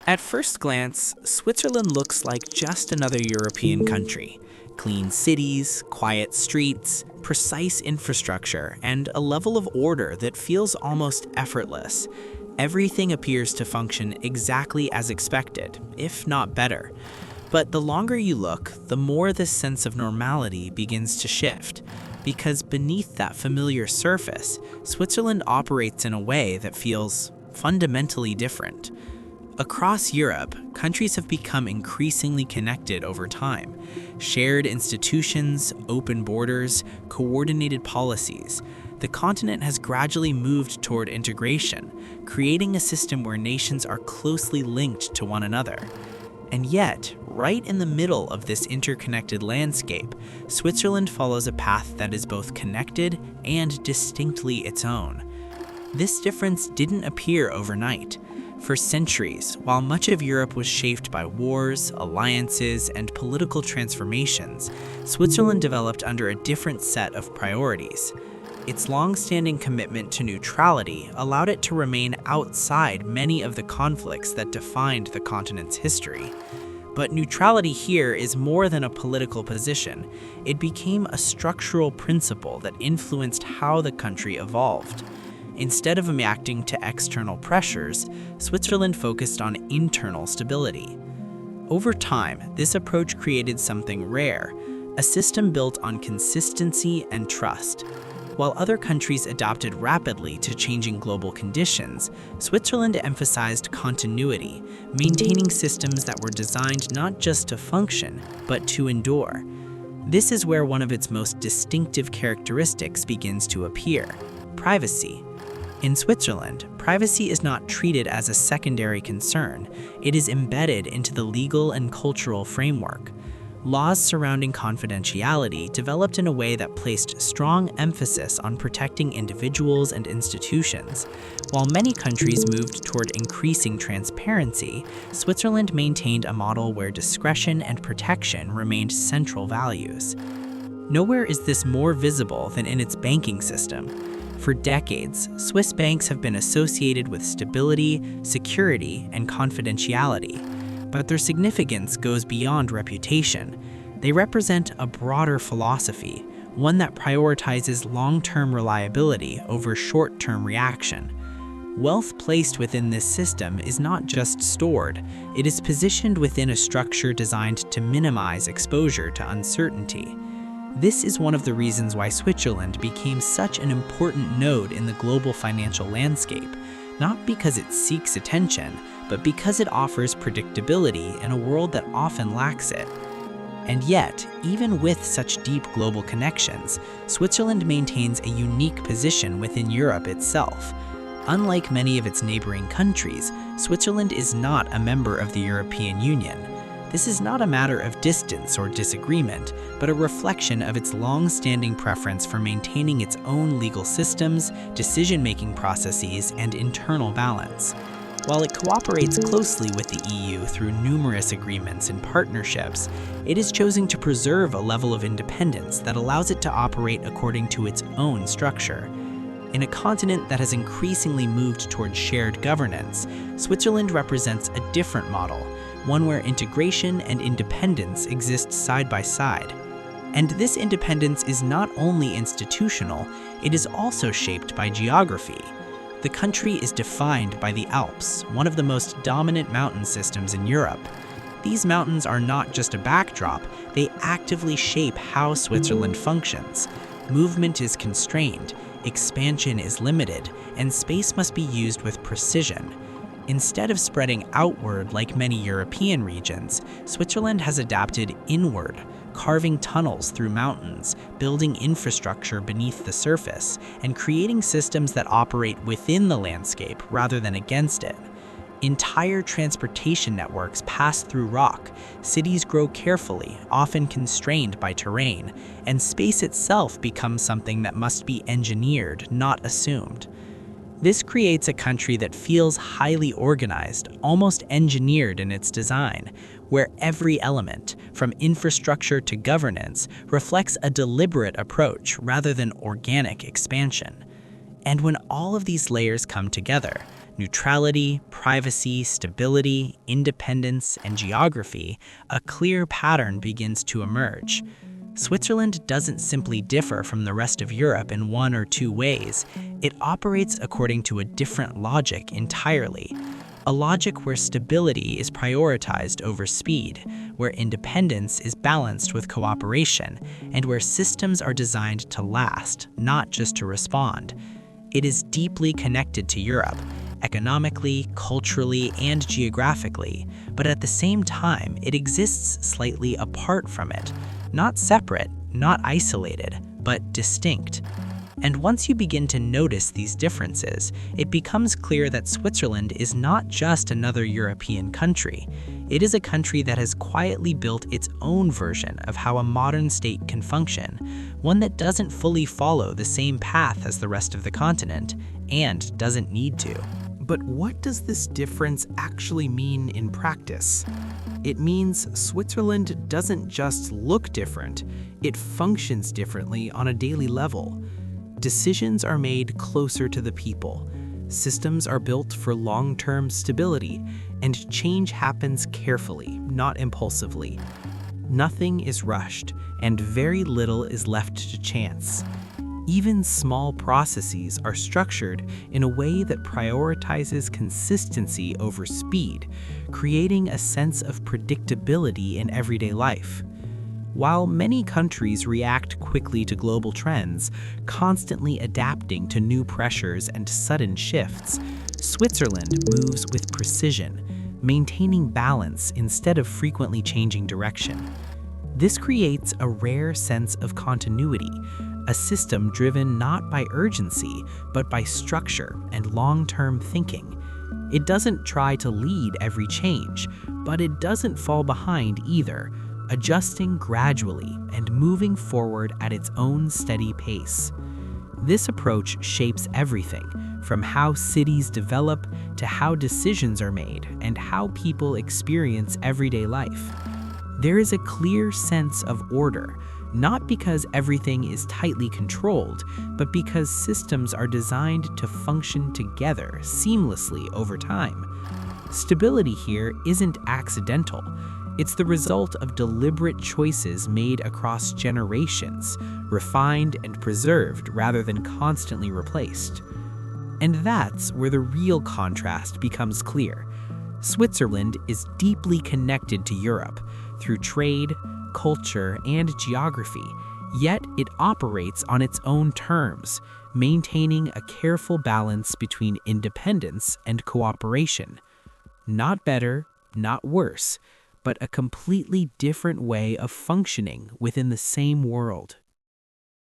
At first glance, Switzerland looks like just another European country. Clean cities, quiet streets, precise infrastructure, and a level of order that feels almost effortless. Everything appears to function exactly as expected, if not better. But the longer you look, the more this sense of normality begins to shift. Because beneath that familiar surface, Switzerland operates in a way that feels fundamentally different. Across Europe, countries have become increasingly connected over time. Shared institutions, open borders, coordinated policies. The continent has gradually moved toward integration, creating a system where nations are closely linked to one another. And yet, right in the middle of this interconnected landscape, Switzerland follows a path that is both connected and distinctly its own. This difference didn't appear overnight. For centuries, while much of Europe was shaped by wars, alliances, and political transformations, Switzerland developed under a different set of priorities. Its long-standing commitment to neutrality allowed it to remain outside many of the conflicts that defined the continent's history. But neutrality here is more than a political position. It became a structural principle that influenced how the country evolved. Instead of reacting to external pressures, Switzerland focused on internal stability. Over time, this approach created something rare, a system built on consistency and trust. While other countries adapted rapidly to changing global conditions, Switzerland emphasized continuity, maintaining systems that were designed not just to function, but to endure. This is where one of its most distinctive characteristics begins to appear: privacy. In Switzerland, privacy is not treated as a secondary concern. It is embedded into the legal and cultural framework. Laws surrounding confidentiality developed in a way that placed strong emphasis on protecting individuals and institutions. While many countries moved toward increasing transparency, Switzerland maintained a model where discretion and protection remained central values. Nowhere is this more visible than in its banking system. For decades, Swiss banks have been associated with stability, security, and confidentiality. But their significance goes beyond reputation. They represent a broader philosophy, one that prioritizes long-term reliability over short-term reaction. Wealth placed within this system is not just stored, it is positioned within a structure designed to minimize exposure to uncertainty. This is one of the reasons why Switzerland became such an important node in the global financial landscape, not because it seeks attention, but because it offers predictability in a world that often lacks it. And yet, even with such deep global connections, Switzerland maintains a unique position within Europe itself. Unlike many of its neighboring countries, Switzerland is not a member of the European Union. This is not a matter of distance or disagreement, but a reflection of its long-standing preference for maintaining its own legal systems, decision-making processes, and internal balance. While it cooperates closely with the EU through numerous agreements and partnerships, it has chosen to preserve a level of independence that allows it to operate according to its own structure. In a continent that has increasingly moved toward shared governance, Switzerland represents a different model, one where integration and independence exist side by side. And this independence is not only institutional, it is also shaped by geography. The country is defined by the Alps, one of the most dominant mountain systems in Europe. These mountains are not just a backdrop, they actively shape how Switzerland functions. Movement is constrained, expansion is limited, and space must be used with precision. Instead of spreading outward like many European regions, Switzerland has adapted inward, carving tunnels through mountains, building infrastructure beneath the surface, and creating systems that operate within the landscape rather than against it. Entire transportation networks pass through rock, cities grow carefully, often constrained by terrain, and space itself becomes something that must be engineered, not assumed. This creates a country that feels highly organized, almost engineered in its design, where every element, from infrastructure to governance, reflects a deliberate approach rather than organic expansion. And when all of these layers come together, Neutrality, privacy, stability, independence, and geography, a clear pattern begins to emerge. Switzerland doesn't simply differ from the rest of Europe in one or two ways, it operates according to a different logic entirely. A logic where stability is prioritized over speed, where independence is balanced with cooperation, and where systems are designed to last, not just to respond. It is deeply connected to Europe, economically, culturally, and geographically, but at the same time, it exists slightly apart from it. Not separate, not isolated, but distinct. And once you begin to notice these differences, it becomes clear that Switzerland is not just another European country. It is a country that has quietly built its own version of how a modern state can function, one that doesn't fully follow the same path as the rest of the continent, and doesn't need to. But what does this difference actually mean in practice? It means Switzerland doesn't just look different, it functions differently on a daily level. Decisions are made closer to the people. Systems are built for long-term stability, and change happens carefully, not impulsively. Nothing is rushed, and very little is left to chance. Even small processes are structured in a way that prioritizes consistency over speed, creating a sense of predictability in everyday life. While many countries react quickly to global trends, constantly adapting to new pressures and sudden shifts, Switzerland moves with precision, maintaining balance instead of frequently changing direction. This creates a rare sense of continuity, a system driven not by urgency, but by structure and long-term thinking. It doesn't try to lead every change, but it doesn't fall behind either, adjusting gradually and moving forward at its own steady pace. This approach shapes everything, from how cities develop to how decisions are made and how people experience everyday life. There is a clear sense of order, not because everything is tightly controlled, but because systems are designed to function together seamlessly over time. Stability here isn't accidental. It's the result of deliberate choices made across generations, refined and preserved rather than constantly replaced. And that's where the real contrast becomes clear. Switzerland is deeply connected to Europe through trade, culture, and geography, yet it operates on its own terms, maintaining a careful balance between independence and cooperation. Not better, not worse, but a completely different way of functioning within the same world.